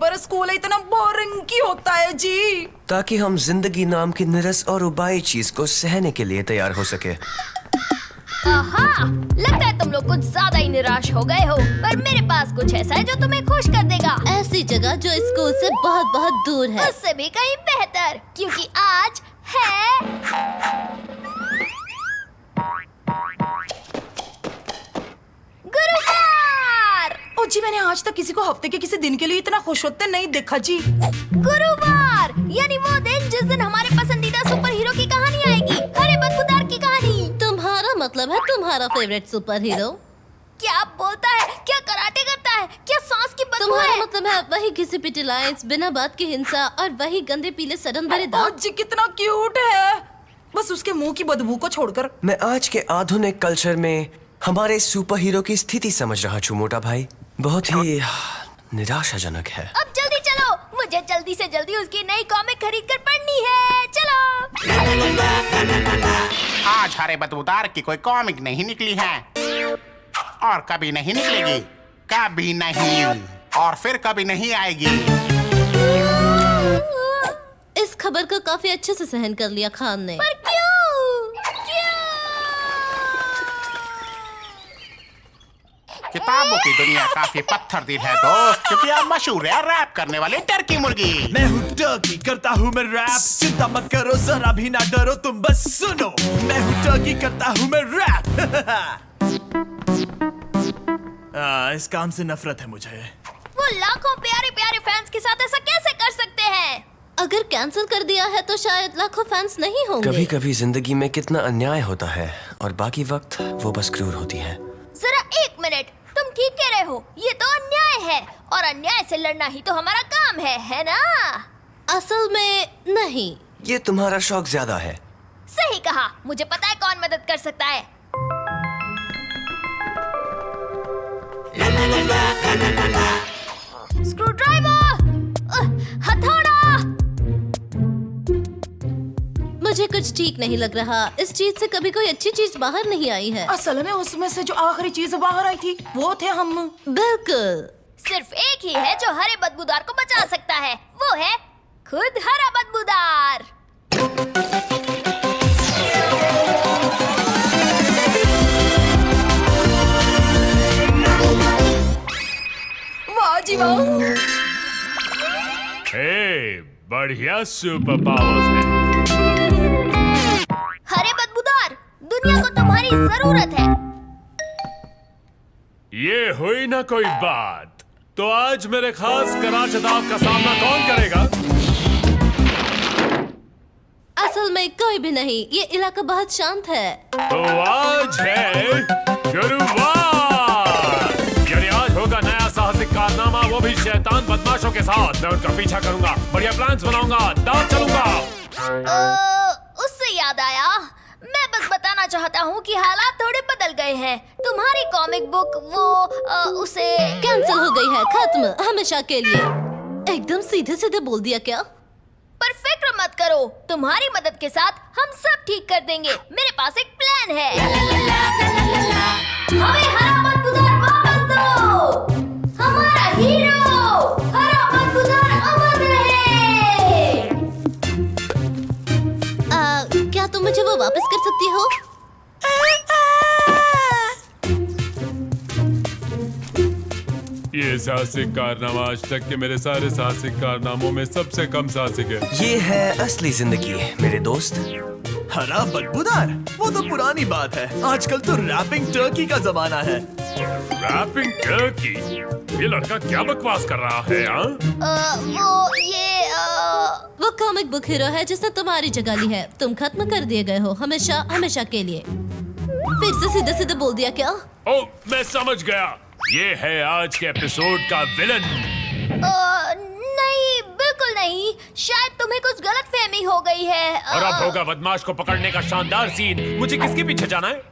पर स्कूल इतना बोरिंग क्यों होता है जी? ताकि हम जिंदगी नाम की निरस और उबाई चीज को सहने के लिए तैयार हो सके। आहा, लगता है तुम लोग कुछ ज्यादा ही निराश हो गए हो, पर मेरे पास कुछ ऐसा है जो तुम्हें खुश कर देगा। ऐसी जगह जो स्कूल से बहुत बहुत दूर है। उससे भी कहीं बेहतर, क्योंकि आज है गुरुवार। ओ जी, मैंने आज तक किसी को हफ्ते के किसी दिन के लिए इतना खुश होते नहीं देखा जी। गुरुवार यानी वो दिन जिस दिन हमारे पसंदीदा सुपर हीरो की कहानी आएगी, हरे बदबूदार की कहानी। तुम्हारा मतलब है तुम्हारा फेवरेट सुपर हीरो? क्या बोलता है? क्या कराटे करता है? क्या सांस की बदबू तुम्हारा है? मतलब है वही घिसी पिटी लाइंस, बिना बात की हिंसा और वही गंदे पीले सड़न भरे ओ दांत। जी, कितना क्यूट है, बस उसके मुंह की बदबू को छोड़कर। मैं आज के आधुनिक कल्चर में हमारे सुपर हीरो की स्थिति समझ रहा हूँ मोटा भाई। बहुत ही निराशाजनक है। अब जल्दी चलो, मुझे जल्दी से जल्दी उसकी नई कॉमिक खरीद कर पढ़नी है। चलो। आज हरे बदबूदार की कोई कॉमिक नहीं निकली है और कभी नहीं निकलेगी, कभी नहीं और फिर कभी नहीं आएगी। इस खबर को काफी अच्छे से सहन कर लिया खान ने। पर क्यों? किताबों की दुनिया काफी पत्थर दिल है दोस्त, क्योंकि आप मशहूर है रैप करने वाले टर्की मुर्गी। मैं हूँ टर्की, करता हूँ मैं रैप। चिंता मत करो, जरा भी ना डरो, तुम बस सुनो। मैं हूँ टर्की, करता हूँ मैं रैप। इस काम से नफरत है मुझे। वो लाखों प्यारे प्यारे फैंस के साथ ऐसा कैसे कर सकते हैं? अगर कैंसिल कर दिया है तो शायद लाखों फैंस नहीं होंगे। कभी कभी जिंदगी में कितना अन्याय होता है और बाकी वक्त वो बस क्रूर होती है। जरा एक मिनट, तुम ठीक कह रहे हो, ये तो अन्याय है और अन्याय से लड़ना ही तो हमारा काम है ना? असल में नहीं। ये तुम्हारा शौक ज्यादा है। सही कहा, मुझे पता है कौन मदद कर सकता है। स्क्रूड्राइवर, हथौड़ा। मुझे कुछ ठीक नहीं लग रहा। इस चीज से कभी कोई अच्छी चीज बाहर नहीं आई है। असल में उसमें से जो आखिरी चीज बाहर आई थी वो थे हम। बिल्कुल। सिर्फ एक ही है जो हरे बदबूदार को बचा सकता है, वो है खुद हरा बदबूदार। वाह जी वाह। हे, बढ़िया सुपर पावर्स है। हरे बदबूदार, दुनिया को तुम्हारी जरूरत है। ये हुई ना कोई बात, तो आज मेरे खास कराचदाव का सामना कौन करेगा? असल में कोई भी नहीं, ये इलाका बहुत शांत है। तो आज है गुरुवार, यानी आज होगा नया साहसिक कारनामा, वो भी शैतान बदमाशों के साथ। मैं उनका पीछा करूंगा, बढ़िया प्लान्स बनाऊंगा, दाव चलूंगा। उससे याद आया, मैं बस बताना चाहता हूँ कि हालात थोड़े बदल गए हैं। तुम्हारी कॉमिक बुक उसे कैंसिल हो गई है, खत्म, हमेशा के लिए। एकदम सीधे सीधे बोल दिया क्या? पर फिक्र मत करो, तुम्हारी मदद के साथ हम सब ठीक कर देंगे। मेरे पास एक प्लान है। हमें हरा बदबूदार वापस दो। हमारा हीरो हरा बदबूदार अमर रहे। क्या तुम मुझे वो वापस कर सकती हो? ये साहसिक कारनामा आज तक के मेरे सारे साहसिक कारनामों में सबसे कम साहसिक है। ये है असली जिंदगी मेरे दोस्त। हरा बदबूदार, वो तो पुरानी बात है। आजकल तो रैपिंग टर्की का जमाना है। Rapping turkey? ये लड़का क्या बकवास कर रहा है? वो कॉमिक बुक हीरो है जिसने तुम्हारी जगह ली है। तुम खत्म कर दिए गए हो, हमेशा हमेशा के लिए। फिर से सीधे सीधे बोल दिया क्या? ओ, मैं समझ गया, ये है आज के एपिसोड का विलन। नहीं, बिल्कुल नहीं। शायद तुम्हें कुछ गलतफहमी हो गई है। और अब होगा बदमाश को पकड़ने का शानदार सीन। मुझे किसके पीछे जाना है?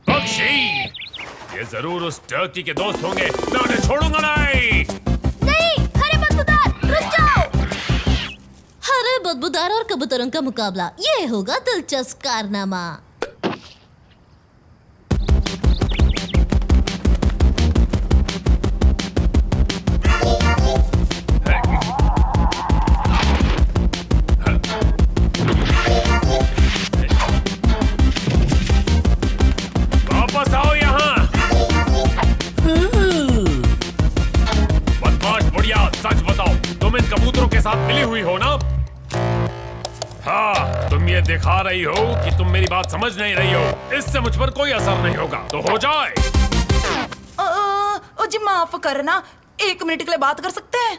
पक्षी, ये जरूर उस टर्की के दोस्त होंगे। मैं उन्हें छोड़ूंगा नहीं। नहीं, हरे बदबूदार, रुक जाओ। हरे बदबूदार और कबूतरों का मुकाबला, ये होगा दिलचस्प कारनामा। तुम ये दिखा रही हो कि तुम मेरी बात समझ नहीं रही हो। इससे मुझ पर कोई असर नहीं होगा, तो हो जाए। ओ जी माफ करना, 1 मिनट के लिए बात कर सकते हैं?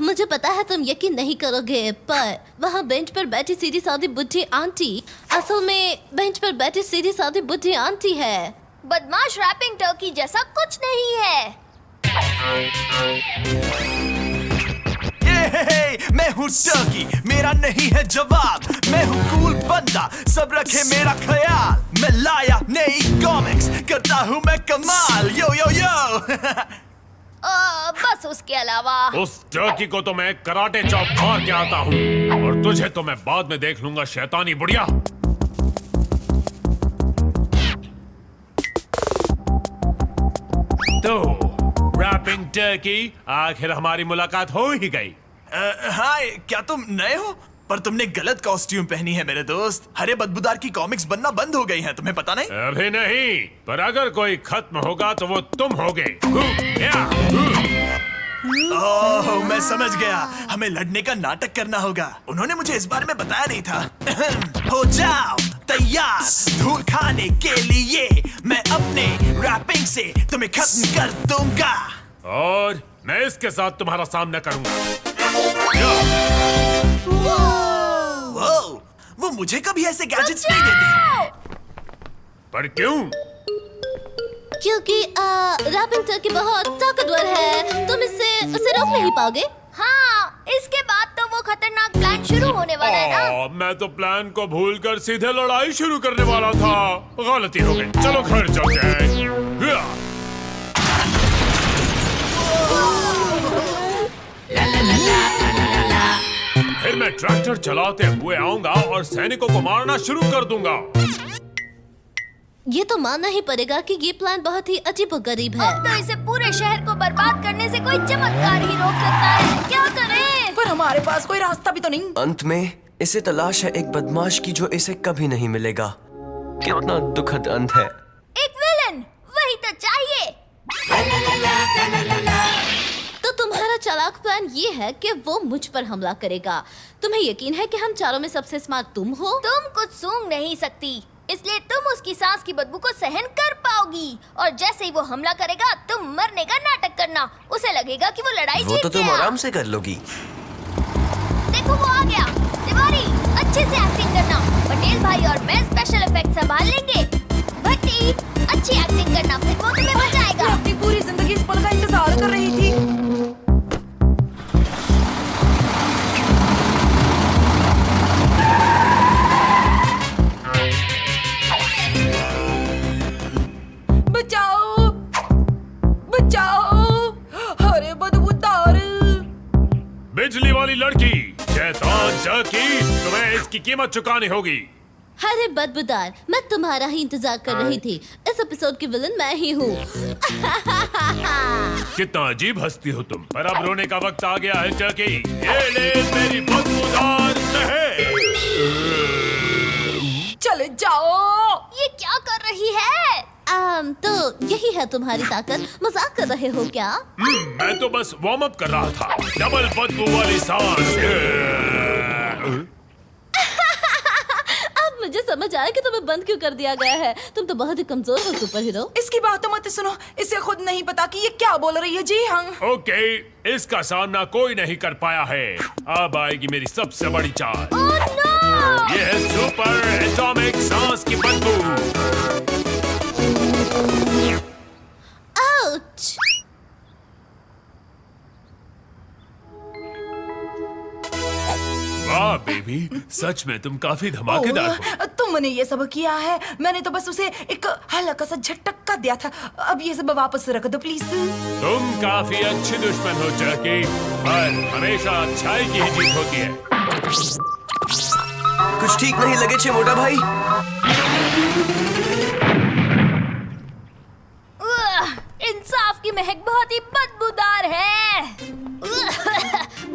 मुझे पता है तुम यकीन नहीं करोगे, पर वहाँ बेंच पर बैठी सीधी सादी बुढ़ी आंटी असल में बेंच पर बैठी सीधी सादी बुढ़ी आंटी है। बदमाश रैपिंग टर्की जैसा कुछ नहीं है। मैं हूँ टर्की, मेरा नहीं है जवाब। मैं हूँ कूल बंदा, सब रखे मेरा ख्याल। मैं लाया नई कॉमिक्स, करता हूँ मैं कमाल। यो यो यो बस उसके अलावा उस टर्की को तो मैं कराटे चॉप मार के आता हूँ, और तुझे तो मैं बाद में देख लूंगा, शैतानी बुढ़िया। तो रैपिंग टर्की, आखिर हमारी मुलाकात हो ही गई। हाय, क्या तुम नए हो? पर तुमने गलत कॉस्ट्यूम पहनी है मेरे दोस्त। हरे बदबूदार की कॉमिक्स बनना बंद हो गई हैं, तुम्हें पता नहीं? अभी नहीं, पर अगर कोई खत्म होगा तो वो तुम होगे। ओह, मैं समझ गया। हमें लड़ने का नाटक करना होगा। उन्होंने मुझे इस बारे में बताया नहीं था। हो जाओ तैयार धूल खाने के लिए। मैं अपने रैपिंग से तुम्हें खत्म कर दूंगा, और मैं इसके साथ तुम्हारा सामना करूंगा। वो मुझे कभी ऐसे गैजेट्स नहीं देते। पर क्यों? क्योंकि रैपिंग टर्की बहुत ताकतवर है, तुम उसे रोक नहीं पाओगे। हाँ, इसके बाद तो वो खतरनाक प्लान शुरू होने वाला है ना। मैं तो प्लान को भूलकर सीधे लड़ाई शुरू करने वाला था। गलती हो गई, चलो घर चलते हैं। फिर मैं ट्रैक्टर चलाते हुए आऊंगा और सैनिकों को मारना शुरू कर दूंगा। ये तो मानना ही पड़ेगा कि ये प्लान बहुत ही अजीबोगरीब है। अब तो इसे पूरे शहर को बर्बाद करने से कोई चमत्कार ही रोक सकता है। क्या करें? पर हमारे पास कोई रास्ता भी तो नहीं। अंत में इसे तलाश है एक बदमाश की जो इसे कभी नहीं मिलेगा। कितना दुखद अंत है। एक विलन, वही तो चाहिए। तो तुम्हारा चालाक प्लान ये है कि वो मुझ पर हमला करेगा। तुम्हें यकीन है कि हम चारों में सबसे स्मार्ट तुम हो? तुम कुछ सूंघ नहीं सकती, इसलिए तुम उसकी सांस की बदबू को सहन कर पाओगी। और जैसे ही वो हमला करेगा, तुम मरने का नाटक करना। उसे लगेगा कि वो लड़ाई वो जीत तो तुम गया। आराम से कर लोगी। देखो वो आ गया। तिवारी, अच्छे से एक्टिंग करना। पटेल भाई और मैं स्पेशल इफेक्ट संभाल लेंगे। भट्टी, अच्छी एक्टिंग करना, फिर वो तुम्हें बचाएगा। मैं अपनी पूरी जिंदगी इस पल का इंतजार कर रही थी। बचाओ, बचाओ, अरे बदबूदार। बिजली वाली लड़की, शैतान टर्की, तुम्हें इसकी कीमत चुकानी होगी। अरे बदबूदार, मैं तुम्हारा ही इंतजार कर रही थी। इस एपिसोड की विलन मैं ही हूँ। कितना अजीब हंसती हो तुम। पर अब रोने का वक्त आ गया है टर्की। ये ले मेरी बदबूदार शहर। चले जाओ। ये क्या कर रही है? तो यही है तुम्हारी ताकत। मजाक कर रहे हो क्या? मैं तो बस वार्म अप कर रहा था। डबल बदबू वाली सांस। अब मुझे समझ आया कि तुम्हें बंद क्यों कर दिया गया है। तुम तो बहुत ही कमजोर हो सुपर हीरो। इसकी बात तो मत सुनो, इसे खुद नहीं पता कि ये क्या बोल रही है। जी हाँ। ओके, इसका सामना कोई नहीं कर पाया है। अब आएगी मेरी सबसे बड़ी चाल। Oh no! ये है सुपर एटॉमिक सांस की बदबू। आउच! वाह बेबी, सच में तुम काफी धमाकेदार हो। तुमने ये सब किया है, मैंने तो बस उसे एक हल्का सा झटका दिया था। अब ये सब वापस रख दो प्लीज। तुम काफी अच्छी दुश्मन हो टर्की, पर हमेशा अच्छाई की ही जीत होती है। कुछ ठीक नहीं लगे छे मोटा भाई। इंसाफ की महक बहुत ही बदबूदार है।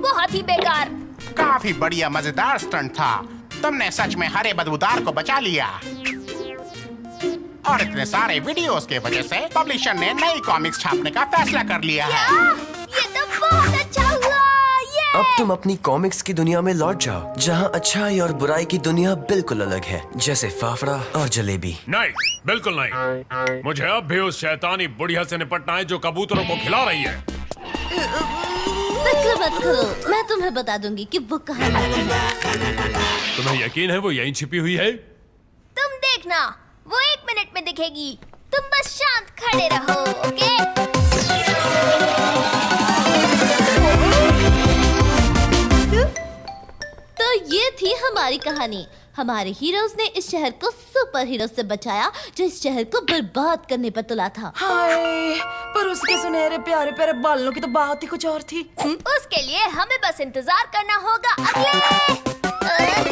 बहुत ही बेकार। काफी बढ़िया मजेदार स्टंट था। तुमने सच में हरे बदबूदार को बचा लिया। और इतने सारे वीडियोस के वजह से पब्लिशर ने नई कॉमिक्स छापने का फैसला कर लिया है। ये तो बहुत अच्छा हुआ। ये अब तुम अपनी कॉमिक्स की दुनिया में लौट जाओ, जहाँ अच्छाई और बुराई की दुनिया बिल्कुल अलग है, जैसे फाफड़ा और जलेबी। नहीं, बिल्कुल नहीं। मुझे अब भी उस शैतानी बुढ़िया से निपटना है जो कबूतरों को खिला रही है। फिक्र मत करो, मैं तुम्हें बता दूंगी कि वो कहाँ रहती है। तुम्हें यकीन है वो यहीं छिपी हुई है? तुम देखना, वो 1 मिनट में दिखेगी। तुम बस शांत खड़े रहो, ओके? तो ये थी हमारी कहानी। हमारे हीरोज ने इस शहर को सुपर हीरो से बचाया जो इस शहर को बर्बाद करने पर तुला था। हाय, पर उसके सुनहरे प्यारे प्यारे बालों की तो बात ही कुछ और थी। उसके लिए हमें बस इंतजार करना होगा अगले